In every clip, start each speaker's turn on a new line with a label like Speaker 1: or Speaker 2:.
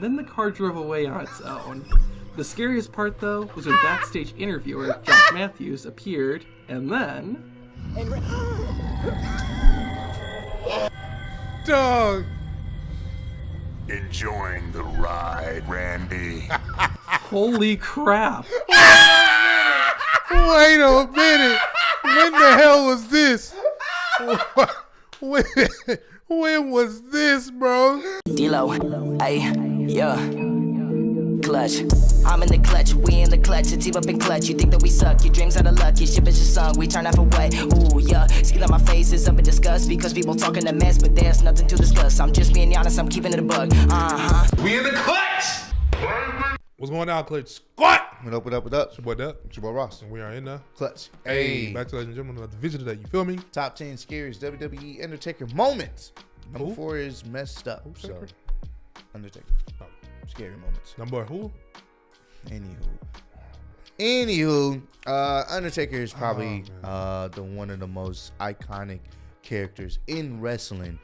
Speaker 1: Then the car drove away on its own. The scariest part, though, was when backstage interviewer Josh Matthews appeared, and then...
Speaker 2: Dog!
Speaker 3: Enjoying the ride, Randy.
Speaker 1: Holy crap!
Speaker 2: Wait a minute! When the hell was this? When was this, bro?
Speaker 4: D-Lo, ayy, yeah. Clutch. I'm in the clutch, we in the clutch, a team up in clutch. You think that we suck, your dreams are the luck, your ship is your song, we turn off away. Ooh, yeah, see that my face is up in disgust because people talking a mess, but there's nothing to discuss. I'm just being honest, I'm keeping it a bug.
Speaker 5: We in the clutch!
Speaker 2: What's going on, Clutch Squad?
Speaker 6: What up, what up, what up?
Speaker 2: It's your boy Duck.
Speaker 6: It's your boy Ross.
Speaker 2: And we are in the
Speaker 6: Clutch.
Speaker 2: Hey, back to ladies and gentlemen, another video today, you feel me?
Speaker 6: Top 10 scariest WWE Undertaker moments. Number 4 is messed up. So, Undertaker.
Speaker 2: Oh.
Speaker 6: Scary moments.
Speaker 2: Number who?
Speaker 6: Anywho, Undertaker is probably one of the most iconic characters in wrestling.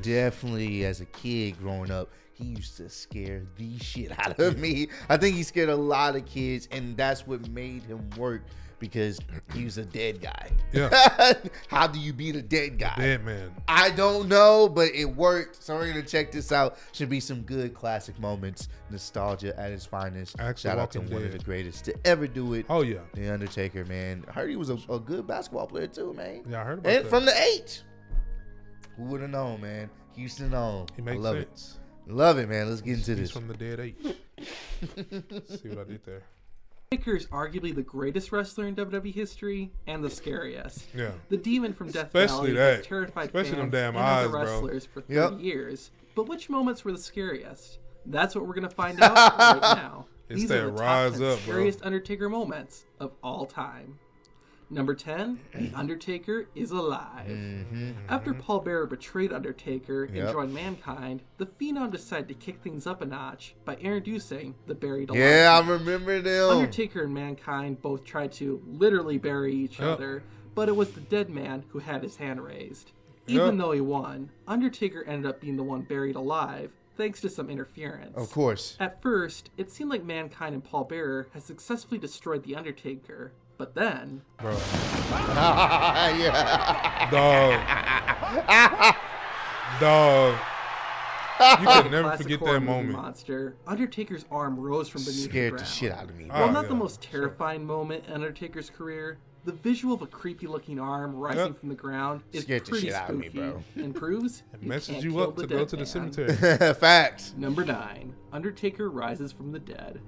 Speaker 6: Definitely as a kid growing up, he used to scare the shit out of me. I think he scared a lot of kids, and that's what made him work, because he was a dead guy.
Speaker 2: Yeah.
Speaker 6: How do you beat a dead guy?
Speaker 2: Dead man.
Speaker 6: I don't know, but it worked. So we're gonna check this out. Should be some good classic moments. Nostalgia at its finest. Shout out to one of the greatest to ever do it.
Speaker 2: Oh yeah,
Speaker 6: The Undertaker, man. I heard he was a good basketball player too, man.
Speaker 2: Yeah, I heard about
Speaker 6: and
Speaker 2: that.
Speaker 6: from the 8. Who would have known, man? Houston on.
Speaker 2: He makes
Speaker 6: love
Speaker 2: sense.
Speaker 6: it. Love it, man. Let's get into
Speaker 2: He's
Speaker 6: this.
Speaker 2: from the dead 8. See what I did there.
Speaker 1: Undertaker is arguably the greatest wrestler in WWE history and the scariest.
Speaker 2: Yeah.
Speaker 1: The demon from Death
Speaker 2: Especially
Speaker 1: Valley has
Speaker 2: that.
Speaker 1: terrified
Speaker 2: Especially
Speaker 1: fans
Speaker 2: them damn
Speaker 1: and
Speaker 2: eyes,
Speaker 1: other
Speaker 2: bro.
Speaker 1: wrestlers for 30
Speaker 6: Yep.
Speaker 1: years. But which moments were the scariest? That's what we're going to find out right now.
Speaker 2: It's
Speaker 1: These
Speaker 2: that
Speaker 1: are the top
Speaker 2: rise
Speaker 1: 10
Speaker 2: up, bro.
Speaker 1: scariest Undertaker moments of all time. Number 10, The Undertaker is alive. After Paul Bearer betrayed Undertaker and joined Mankind, the Phenom decided to kick things up a notch by introducing the Buried Alive.
Speaker 6: Yeah, I remember them.
Speaker 1: Undertaker and Mankind both tried to literally bury each other, but it was the dead man who had his hand raised. Even though he won, Undertaker ended up being the one buried alive, thanks to some interference.
Speaker 6: Of course.
Speaker 1: At first, it seemed like Mankind and Paul Bearer had successfully destroyed the Undertaker, but then...
Speaker 2: Bro.
Speaker 6: Yeah.
Speaker 2: Dog. You can never
Speaker 1: Classic
Speaker 2: forget
Speaker 1: horror
Speaker 2: that
Speaker 1: movie
Speaker 2: moment.
Speaker 1: Monster, Undertaker's arm rose from beneath the
Speaker 6: Scared
Speaker 1: ground.
Speaker 6: the shit out of me,
Speaker 1: While
Speaker 6: bro.
Speaker 1: not the most terrifying moment in Undertaker's career, the visual of a creepy-looking arm rising from the ground is
Speaker 6: Scared the
Speaker 1: pretty
Speaker 6: shit out of
Speaker 1: spooky
Speaker 6: me, bro.
Speaker 1: and proves
Speaker 2: It
Speaker 1: you
Speaker 2: messes
Speaker 1: can't
Speaker 2: you
Speaker 1: kill
Speaker 2: up
Speaker 1: the
Speaker 2: to go
Speaker 1: dead
Speaker 2: to the
Speaker 1: man.
Speaker 2: cemetery.
Speaker 6: Facts.
Speaker 1: Number 9. Undertaker rises from the dead.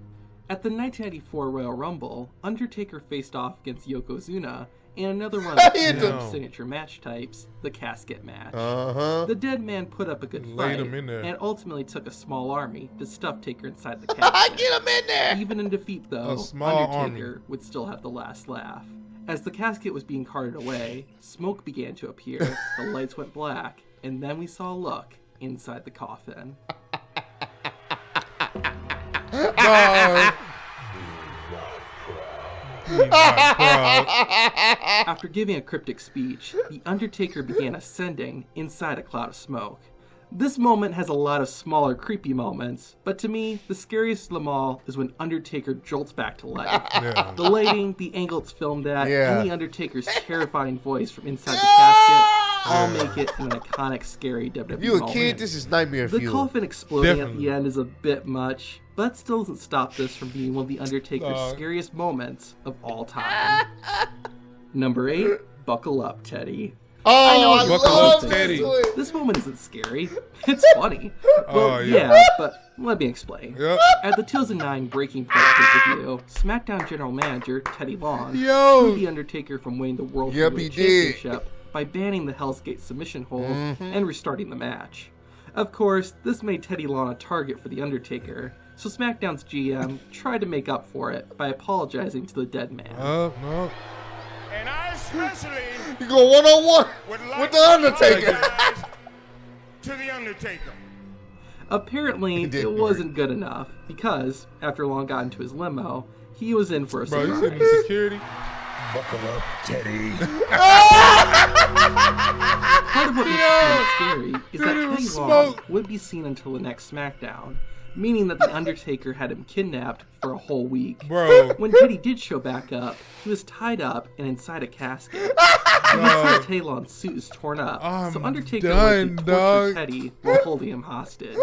Speaker 1: At the 1994 Royal Rumble, Undertaker faced off against Yokozuna and another one of his signature match types, the casket match. The dead man put up a good fight
Speaker 2: him in there.
Speaker 1: and ultimately took a small army to stuff Taker inside the casket.
Speaker 6: Get him in there.
Speaker 1: Even in defeat, though,
Speaker 2: A small
Speaker 1: Undertaker
Speaker 2: army.
Speaker 1: would still have the last laugh. As the casket was being carted away, smoke began to appear, the lights went black, and then we saw a look inside the coffin.
Speaker 2: Dog.
Speaker 1: After giving a cryptic speech, the Undertaker began ascending inside a cloud of smoke. This moment has a lot of smaller, creepy moments, but to me, the scariest of them all is when Undertaker jolts back to life.
Speaker 2: Yeah.
Speaker 1: The lighting, the angle it's filmed at,
Speaker 6: Yeah.
Speaker 1: and the Undertaker's terrifying voice from inside the casket all make it an iconic, scary WWE
Speaker 6: If you a
Speaker 1: moment.
Speaker 6: kid, this is nightmare
Speaker 1: The
Speaker 6: fuel.
Speaker 1: coffin exploding at
Speaker 2: Definitely.
Speaker 1: the end is a bit much, but still doesn't stop this from being one of the Undertaker's
Speaker 2: Dog.
Speaker 1: scariest moments of all time. Number 8, Buckle Up, Teddy.
Speaker 6: Oh, I
Speaker 2: Buckle
Speaker 6: love
Speaker 2: up,
Speaker 6: this
Speaker 2: Teddy.
Speaker 6: one.
Speaker 1: This moment isn't scary. It's funny. Well,
Speaker 2: Oh, yeah.
Speaker 1: yeah, but let me explain.
Speaker 2: Yep.
Speaker 1: At the 2009 Breaking Point pay-per-view, SmackDown General Manager Teddy Long
Speaker 2: Yo.
Speaker 1: screwed the Undertaker from winning the World
Speaker 6: Yep,
Speaker 1: Heavyweight
Speaker 6: he did.
Speaker 1: Championship by banning the Hell's Gate submission hold and restarting the match. Of course, this made Teddy Long a target for the Undertaker, so SmackDown's GM tried to make up for it by apologizing to the dead man.
Speaker 2: No.
Speaker 5: And I especially
Speaker 6: You go one-on-one
Speaker 5: would like
Speaker 6: with the Undertaker.
Speaker 5: to apologize to the Undertaker.
Speaker 1: Apparently,
Speaker 6: didn't
Speaker 1: it wasn't good enough, because, after Long got into his limo, he was in for a
Speaker 2: Bro, you
Speaker 1: surprise.
Speaker 2: sitting in security?
Speaker 3: Buckle up, Teddy.
Speaker 1: Part of what makes it scary is that
Speaker 2: Dude, it
Speaker 1: Teddy
Speaker 2: was
Speaker 1: Long
Speaker 2: smoke.
Speaker 1: wouldn't be seen until the next SmackDown. meaning that The Undertaker had him kidnapped for a whole week.
Speaker 2: Bro.
Speaker 1: When Teddy did show back up, he was tied up and inside a casket. His Teddy Long suit is torn up, so Undertaker likely tortured Teddy while holding him hostage.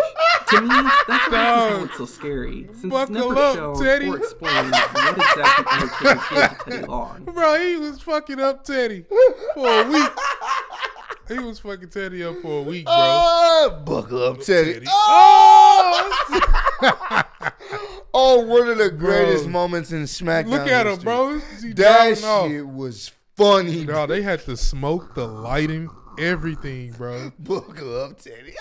Speaker 1: To me, that's why this is so scary, since it's never shown
Speaker 2: Teddy.
Speaker 1: or explained what exactly Undertaker did to Teddy Long.
Speaker 2: Bro, he was fucking up Teddy for a week. He was fucking Teddy up for a week, bro.
Speaker 6: Buckle up, Teddy.
Speaker 2: Oh!
Speaker 6: Oh, one of the greatest moments in SmackDown
Speaker 2: Look at him,
Speaker 6: history.
Speaker 2: bro. He
Speaker 6: That
Speaker 2: driving off.
Speaker 6: shit was funny.
Speaker 2: Bro, they had to smoke the lighting, everything, bro.
Speaker 6: Buckle up, Teddy.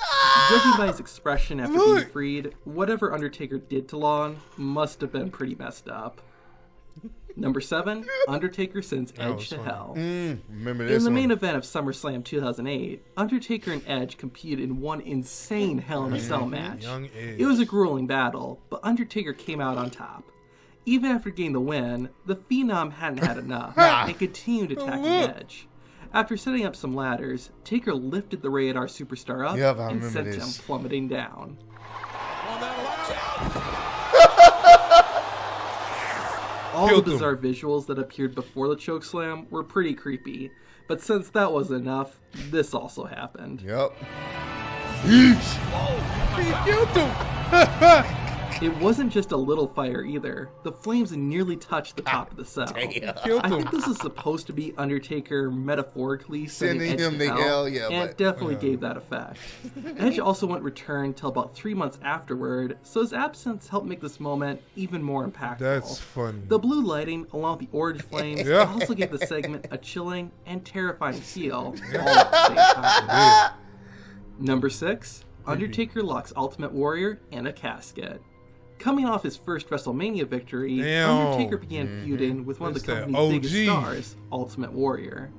Speaker 1: Judging by his expression after being freed, whatever Undertaker did to Long must have been pretty messed up. Number 7, Undertaker sends Edge to hell.
Speaker 6: Remember this
Speaker 1: In the
Speaker 6: one.
Speaker 1: main event of SummerSlam 2008, Undertaker and Edge competed in one insane Hell in a Cell match.
Speaker 2: Young Edge.
Speaker 1: It was a grueling battle, but Undertaker came out on top. Even after getting the win, the Phenom hadn't had enough and continued attacking Edge. After setting up some ladders, Taker lifted the Radar superstar up
Speaker 6: Yep, I
Speaker 1: and
Speaker 6: remember
Speaker 1: sent
Speaker 6: this.
Speaker 1: him plummeting down. All the
Speaker 2: Killed him.
Speaker 1: bizarre visuals that appeared before the chokeslam were pretty creepy, but since that wasn't enough, this also happened.
Speaker 6: Yep.
Speaker 2: He killed him.
Speaker 1: It wasn't just a little fire either. The flames nearly touched the top of the cell.
Speaker 2: Killed
Speaker 1: I
Speaker 2: him.
Speaker 1: think this is supposed to be Undertaker metaphorically sending Edge
Speaker 6: Sending him
Speaker 1: to
Speaker 6: to hell,
Speaker 1: hell,
Speaker 6: yeah,
Speaker 1: and
Speaker 6: but-
Speaker 1: it definitely gave that effect. Edge also wouldn't return till about 3 months afterward, so his absence helped make this moment even more impactful.
Speaker 2: That's funny.
Speaker 1: The blue lighting, along with the orange flames,
Speaker 2: Yeah.
Speaker 1: also gave the segment a chilling and terrifying feel all at the same time. Number 6, Undertaker locks Ultimate Warrior in a casket. Coming off his first WrestleMania victory,
Speaker 2: Damn.
Speaker 1: Undertaker began feuding with one of
Speaker 2: It's
Speaker 1: the
Speaker 2: that
Speaker 1: company's biggest
Speaker 2: OG.
Speaker 1: stars, Ultimate Warrior.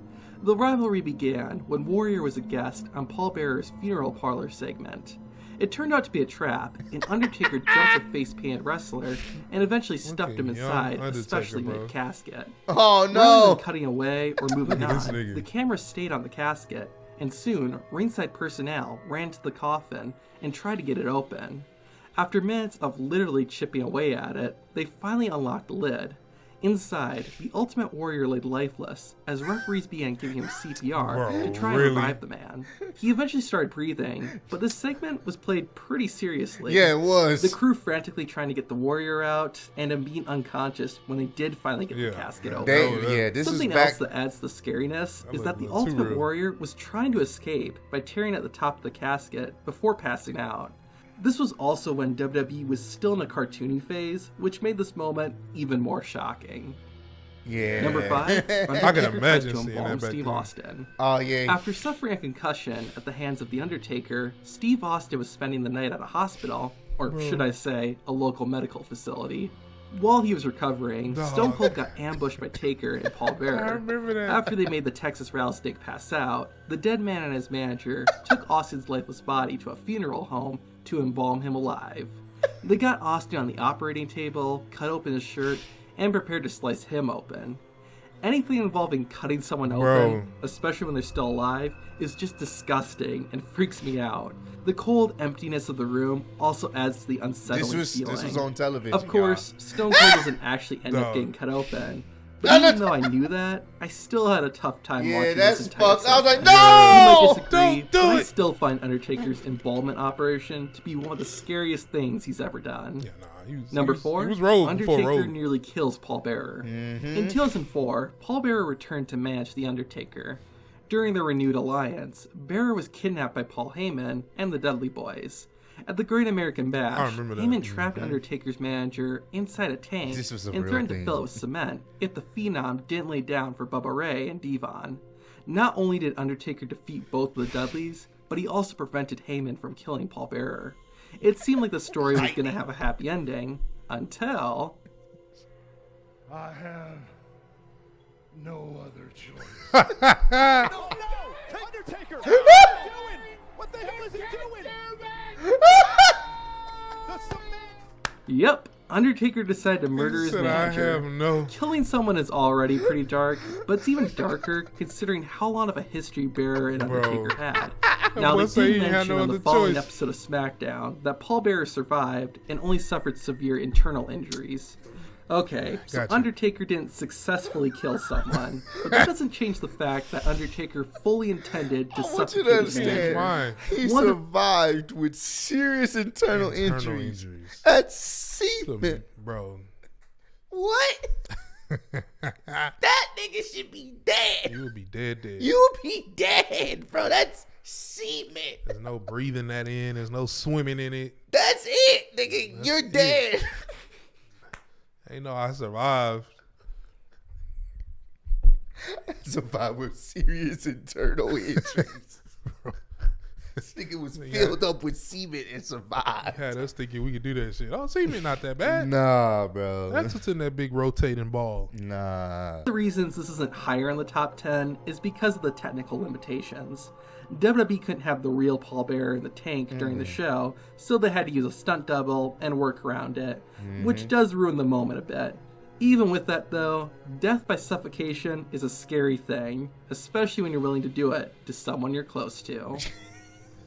Speaker 1: The rivalry began when Warrior was a guest on Paul Bearer's funeral parlor segment. It turned out to be a trap, and Undertaker jumped the face-painted wrestler and eventually stuffed him
Speaker 2: Look at young
Speaker 1: inside,
Speaker 2: Undertaker,
Speaker 1: especially
Speaker 2: bro.
Speaker 1: mid-casket.
Speaker 6: Oh,
Speaker 1: Rather
Speaker 6: no.
Speaker 1: than cutting away or moving
Speaker 2: Look at this
Speaker 1: on,
Speaker 2: nigga.
Speaker 1: the camera stayed on the casket, and soon, ringside personnel ran to the coffin and tried to get it open. After minutes of literally chipping away at it, they finally unlocked the lid. Inside, the Ultimate Warrior laid lifeless as referees began giving him CPR
Speaker 2: Bro,
Speaker 1: to try
Speaker 2: really?
Speaker 1: and revive the man. He eventually started breathing, but this segment was played pretty seriously.
Speaker 6: Yeah, it was.
Speaker 1: The crew frantically trying to get the Warrior out, and him being unconscious when they did finally get the casket open.
Speaker 6: This
Speaker 1: Something
Speaker 6: is back.
Speaker 1: else that adds to the scariness is that the
Speaker 2: too
Speaker 1: Ultimate
Speaker 2: real.
Speaker 1: Warrior was trying to escape by tearing at the top of the casket before passing out. This was also when WWE was still in a cartoony phase, which made this moment even more shocking.
Speaker 6: Yeah.
Speaker 1: Number 5,
Speaker 2: I can
Speaker 1: Undertaker tried
Speaker 2: imagine
Speaker 1: to
Speaker 2: seeing
Speaker 1: embalm
Speaker 2: that back
Speaker 1: Steve
Speaker 2: then.
Speaker 1: Austin.
Speaker 6: Oh, yeah.
Speaker 1: After suffering a concussion at the hands of The Undertaker, Steve Austin was spending the night at a hospital, or should I say, a local medical facility. While he was recovering, Stone Cold got ambushed by Taker and Paul Bearer.
Speaker 2: I remember that.
Speaker 1: After they made the Texas rattlesnake pass out, the dead man and his manager took Austin's lifeless body to a funeral home to embalm him alive. They got Austin on the operating table, cut open his shirt, and prepared to slice him open. Anything involving cutting someone open, especially when they're still alive, is just disgusting and freaks me out. The cold emptiness of the room also adds to the unsettling feeling.
Speaker 6: This was on television.
Speaker 1: Of course, Stone Cold doesn't actually end up getting cut open. But even though I knew that, I still had a tough time watching this entire
Speaker 6: fucked. I was like,
Speaker 1: segment.
Speaker 6: no!
Speaker 1: You might disagree,
Speaker 2: Don't do
Speaker 1: but I
Speaker 2: it!
Speaker 1: still find Undertaker's embalmment operation to be one of the scariest things he's ever done.
Speaker 2: Yeah, nah, he was,
Speaker 1: Number
Speaker 2: he was,
Speaker 1: 4,
Speaker 2: he was rolled before
Speaker 1: Undertaker
Speaker 2: rolled.
Speaker 1: nearly kills Paul Bearer. In 2004, Paul Bearer returned to manage The Undertaker. During the renewed alliance, Bearer was kidnapped by Paul Heyman and the Dudley Boys. At the Great American Bash,
Speaker 2: remember that.
Speaker 1: Heyman trapped Undertaker's manager inside a tank
Speaker 6: This was a
Speaker 1: and
Speaker 6: real
Speaker 1: threatened
Speaker 6: thing.
Speaker 1: to fill it with cement if the Phenom didn't lay down for Bubba Ray and Devon. Not only did Undertaker defeat both of the Dudleys, but he also prevented Heyman from killing Paul Bearer. It seemed like the story was going to have a happy ending, until...
Speaker 3: I have no other choice.
Speaker 5: No! Undertaker! What are you doing? What the hell is he doing? The cement!
Speaker 1: Yep, Undertaker decided to murder his
Speaker 2: Said
Speaker 1: manager.
Speaker 2: I have no.
Speaker 1: Killing someone is already pretty dark, but it's even darker considering how long of a history Bearer and Undertaker had. Now,
Speaker 2: boy
Speaker 1: they
Speaker 2: say he
Speaker 1: did
Speaker 2: ain't had
Speaker 1: mention
Speaker 2: no
Speaker 1: on the
Speaker 2: other
Speaker 1: following
Speaker 2: choice.
Speaker 1: episode of SmackDown that Paul Bearer survived and only suffered severe internal injuries. Okay, so
Speaker 2: Gotcha.
Speaker 1: Undertaker didn't successfully kill someone, but that doesn't change the fact that Undertaker fully intended to
Speaker 6: I want you
Speaker 1: suffocate
Speaker 6: to
Speaker 1: his
Speaker 6: understand.
Speaker 1: manager.
Speaker 2: Why?
Speaker 6: He
Speaker 1: One of-
Speaker 6: survived with serious internal injuries.
Speaker 2: injuries.
Speaker 6: That's semen.
Speaker 2: Bro.
Speaker 6: What? That nigga should be dead.
Speaker 2: You would be dead.
Speaker 6: You would be dead, bro. That's semen.
Speaker 2: There's no breathing that in. There's no swimming in it.
Speaker 6: That's it, nigga. You're
Speaker 2: it.
Speaker 6: dead.
Speaker 2: Ain't no I survived.
Speaker 6: Survived with serious internal injuries. This nigga was filled up with semen and survived.
Speaker 2: Had us thinking we could do that shit. Oh, semen not that bad.
Speaker 6: Nah, bro.
Speaker 2: That's what's in that big rotating ball.
Speaker 6: Nah.
Speaker 1: The reasons this isn't higher in the top 10 is because of the technical limitations. WWE couldn't have the real Paul Bearer in the tank during the show, so they had to use a stunt double and work around it, which does ruin the moment a bit. Even with that though, death by suffocation is a scary thing, especially when you're willing to do it to someone you're close to.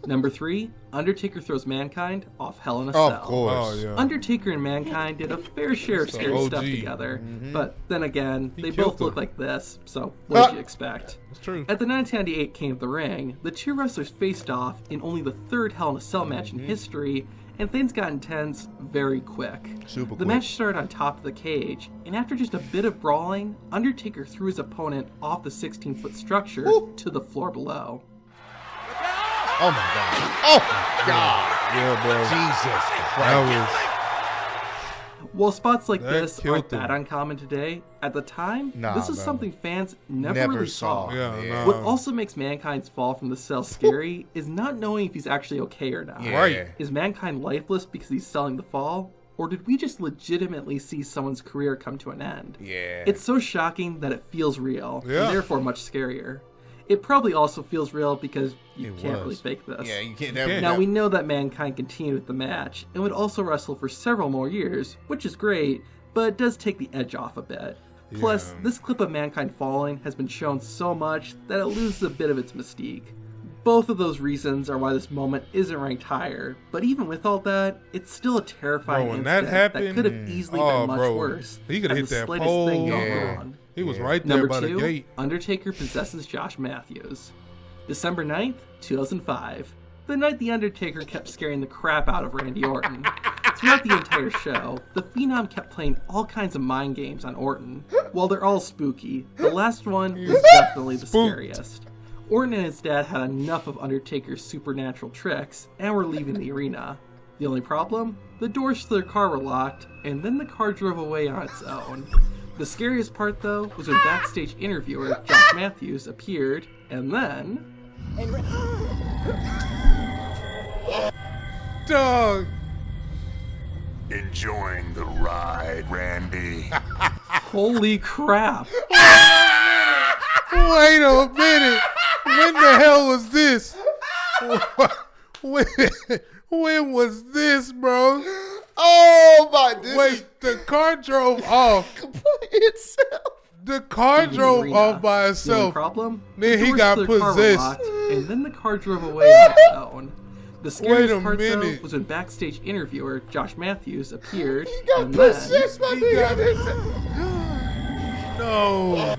Speaker 1: Number 3, Undertaker throws Mankind off Hell in a Cell.
Speaker 6: Of course.
Speaker 2: Oh, yeah.
Speaker 1: Undertaker and Mankind did a fair share of
Speaker 2: That's the
Speaker 1: scary stuff
Speaker 2: OG.
Speaker 1: together, but then again, they
Speaker 2: killed
Speaker 1: both look
Speaker 2: him.
Speaker 1: like this, so what did you expect?
Speaker 2: It's true.
Speaker 1: At the 1998 King of the Ring, the two wrestlers faced off in only the third Hell in a Cell match in history, and things got intense very quick.
Speaker 6: Super
Speaker 1: The
Speaker 6: quick.
Speaker 1: match started on top of the cage, and after just a bit of brawling, Undertaker threw his opponent off the 16-foot structure to the floor below.
Speaker 6: Oh my God. Oh my God.
Speaker 2: Yeah, bro.
Speaker 6: Jesus Christ.
Speaker 2: That
Speaker 1: While spots like
Speaker 2: That
Speaker 1: this
Speaker 2: killed
Speaker 1: aren't that
Speaker 2: them.
Speaker 1: uncommon today, at the time,
Speaker 6: Nah,
Speaker 1: this is
Speaker 6: bro.
Speaker 1: something fans never
Speaker 6: Never
Speaker 1: really
Speaker 6: saw.
Speaker 1: saw.
Speaker 2: Yeah,
Speaker 6: Yeah.
Speaker 2: no.
Speaker 1: What also makes Mankind's fall from the cell scary is not knowing if he's actually okay or not.
Speaker 6: Yeah.
Speaker 2: Right.
Speaker 1: Is Mankind lifeless because he's selling the fall? Or did we just legitimately see someone's career come to an end?
Speaker 6: Yeah.
Speaker 1: It's so shocking that it feels real,
Speaker 2: Yeah.
Speaker 1: and therefore much scarier. It probably also feels real because you
Speaker 6: It
Speaker 1: can't
Speaker 6: was.
Speaker 1: really fake this.
Speaker 6: Yeah, you can't.
Speaker 2: can't.
Speaker 1: Now we know that Mankind continued with the match and would also wrestle for several more years, which is great, but it does take the edge off a bit. Plus,
Speaker 2: Yeah.
Speaker 1: this clip of Mankind falling has been shown so much that it loses a bit of its mystique. Both of those reasons are why this moment isn't ranked higher, but even with all that, it's still a terrifying
Speaker 2: Bro, when that
Speaker 1: incident
Speaker 2: happened,
Speaker 1: could have easily
Speaker 2: oh,
Speaker 1: been much
Speaker 2: bro,
Speaker 1: worse.
Speaker 2: he could have
Speaker 1: had
Speaker 2: hit
Speaker 1: the
Speaker 2: that
Speaker 1: slightest
Speaker 2: pole.
Speaker 1: thing gone
Speaker 6: Yeah.
Speaker 1: wrong.
Speaker 2: He was
Speaker 6: Yeah.
Speaker 2: right there
Speaker 1: Number
Speaker 2: by
Speaker 1: 2,
Speaker 2: the gate.
Speaker 1: Undertaker possesses Josh Matthews. December 9th, 2005. The night The Undertaker kept scaring the crap out of Randy Orton. Throughout the entire show, the Phenom kept playing all kinds of mind games on Orton. While they're all spooky, the last one was definitely the
Speaker 2: Spooked.
Speaker 1: scariest. Orton and his dad had enough of Undertaker's supernatural tricks and were leaving the arena. The only problem? The doors to their car were locked, and then the car drove away on its own. The scariest part, though, was when backstage interviewer Josh Matthews appeared, and then...
Speaker 2: Dog.
Speaker 3: Enjoying the ride, Randy.
Speaker 1: Holy crap!
Speaker 2: Wait a minute. When the hell was this? When was this, bro?
Speaker 6: Oh my! This
Speaker 2: Wait, the car drove off.
Speaker 6: is itself.
Speaker 2: The car
Speaker 1: In the
Speaker 2: drove
Speaker 1: arena.
Speaker 2: off by
Speaker 1: The only
Speaker 2: itself.
Speaker 1: problem?
Speaker 2: Then
Speaker 1: the
Speaker 2: he
Speaker 1: doors
Speaker 2: got
Speaker 1: to their car were
Speaker 2: possessed.
Speaker 1: locked, and then the car drove away on its own. The
Speaker 2: Wait
Speaker 1: scariest
Speaker 2: a
Speaker 1: part, though,
Speaker 2: minute.
Speaker 1: was when backstage interviewer Josh Matthews appeared,
Speaker 6: He got
Speaker 1: and then...
Speaker 6: possessed by
Speaker 2: He
Speaker 6: the
Speaker 2: got-
Speaker 6: Undertaker.
Speaker 2: No.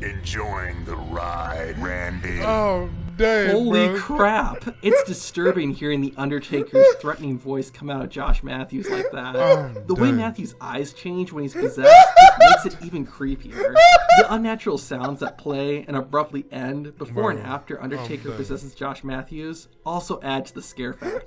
Speaker 3: Enjoying the ride, Randy.
Speaker 2: Oh, damn,
Speaker 1: Holy
Speaker 2: bro.
Speaker 1: crap! It's disturbing hearing the Undertaker's threatening voice come out of Josh Matthews like that.
Speaker 2: Oh,
Speaker 1: The way
Speaker 2: damn.
Speaker 1: Matthews' eyes change when he's possessed makes it even creepier. The unnatural sounds that play and abruptly end before and
Speaker 2: Bro,
Speaker 1: after Undertaker
Speaker 2: damn.
Speaker 1: possesses Josh Matthews also add to the scare factor.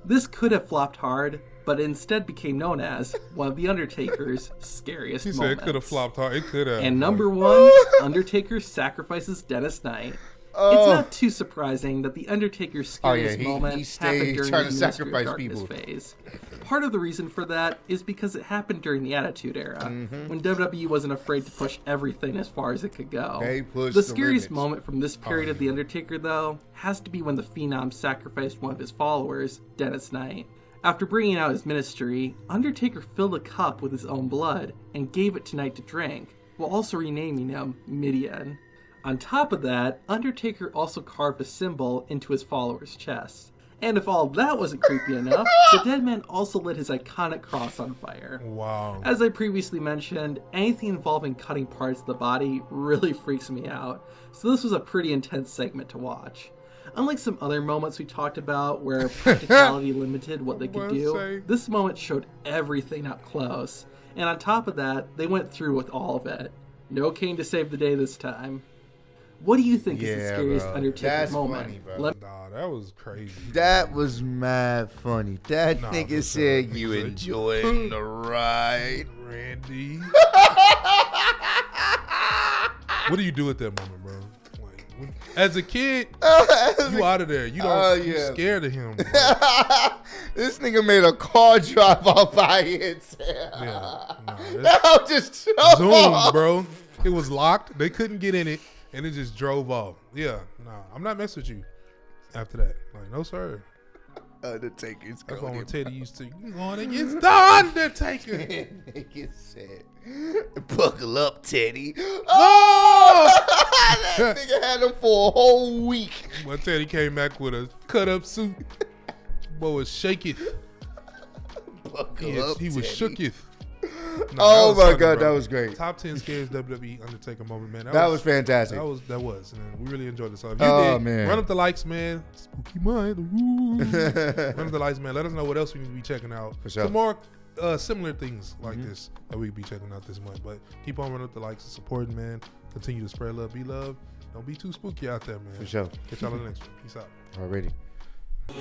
Speaker 1: This could have flopped hard, but it instead became known as one of the Undertaker's scariest
Speaker 2: He said
Speaker 1: moments.
Speaker 2: it could have flopped hard. It could have.
Speaker 1: And number 1, Undertaker sacrifices Dennis Knight. It's not too surprising that the Undertaker's scariest
Speaker 6: he
Speaker 1: moment
Speaker 6: stayed
Speaker 1: happened during
Speaker 6: trying
Speaker 1: the
Speaker 6: to
Speaker 1: Ministry of
Speaker 6: sacrifice
Speaker 1: Darkness
Speaker 6: people.
Speaker 1: phase. Part of the reason for that is because it happened during the Attitude Era, when WWE wasn't afraid to push everything as far as it could go.
Speaker 6: They pushed
Speaker 1: The
Speaker 6: the
Speaker 1: scariest
Speaker 6: limits.
Speaker 1: moment from this period of the Undertaker, though, has to be when the Phenom sacrificed one of his followers, Dennis Knight. After bringing out his ministry, Undertaker filled a cup with his own blood and gave it to Knight to drink, while also renaming him Midian. On top of that, Undertaker also carved a symbol into his follower's chest. And if all that wasn't creepy enough, the dead man also lit his iconic cross on fire.
Speaker 2: Wow.
Speaker 1: As I previously mentioned, anything involving cutting parts of the body really freaks me out, so this was a pretty intense segment to watch. Unlike some other moments we talked about where practicality limited what they could do, this moment showed everything up close. And on top of that, they went through with all of it. No Kane to save the day this time. What do you think is the scariest Undertaker moment?
Speaker 2: Funny, bro. Nah, that was crazy.
Speaker 6: That was mad funny. That nigga said you enjoying the ride,
Speaker 2: Randy. What do you do at that moment, bro? Like, as a kid, you out of there. You don't. You scared of him.
Speaker 6: This nigga made a car drive off by itself.
Speaker 2: Yeah,
Speaker 6: that was just
Speaker 2: zoom, bro. It was locked. They couldn't get in it. And it just drove off. Yeah, nah, I'm not messing with you after that. Like, no, sir.
Speaker 6: Undertaker's
Speaker 2: That's what Teddy used to. You going against the Undertaker.
Speaker 6: Nigga said, buckle up, Teddy. Oh! That nigga had him for a whole week.
Speaker 2: When Teddy came back with a cut-up suit, boy was shaketh.
Speaker 6: Buckle up,
Speaker 2: he was shooketh.
Speaker 6: No, oh my God, that was great.
Speaker 2: Top 10 scariest WWE Undertaker moment, man.
Speaker 6: That was fantastic.
Speaker 2: That was, man. We really enjoyed this. So if you did,
Speaker 6: man.
Speaker 2: Run up the likes, man. Spooky mind. Run up the likes, man. Let us know what else we need to be checking out.
Speaker 6: For sure.
Speaker 2: Some more similar things like this that we be checking out this month. But keep on running up the likes and supporting, man. Continue to spread love, be loved. Don't be too spooky out there, man.
Speaker 6: For sure.
Speaker 2: Catch y'all on the next one. Peace out.
Speaker 6: Already.
Speaker 7: The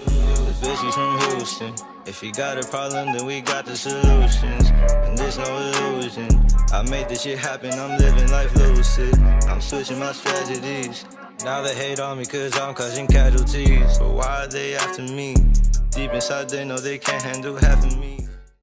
Speaker 7: bitch is from Houston. If you got a problem, then we got the solutions. And there's no illusion. I made this shit happen, I'm living life lucid. I'm switching my strategies. Now they hate on me cause I'm causing casualties. But why are they after me? Deep inside they know they can't handle half of me.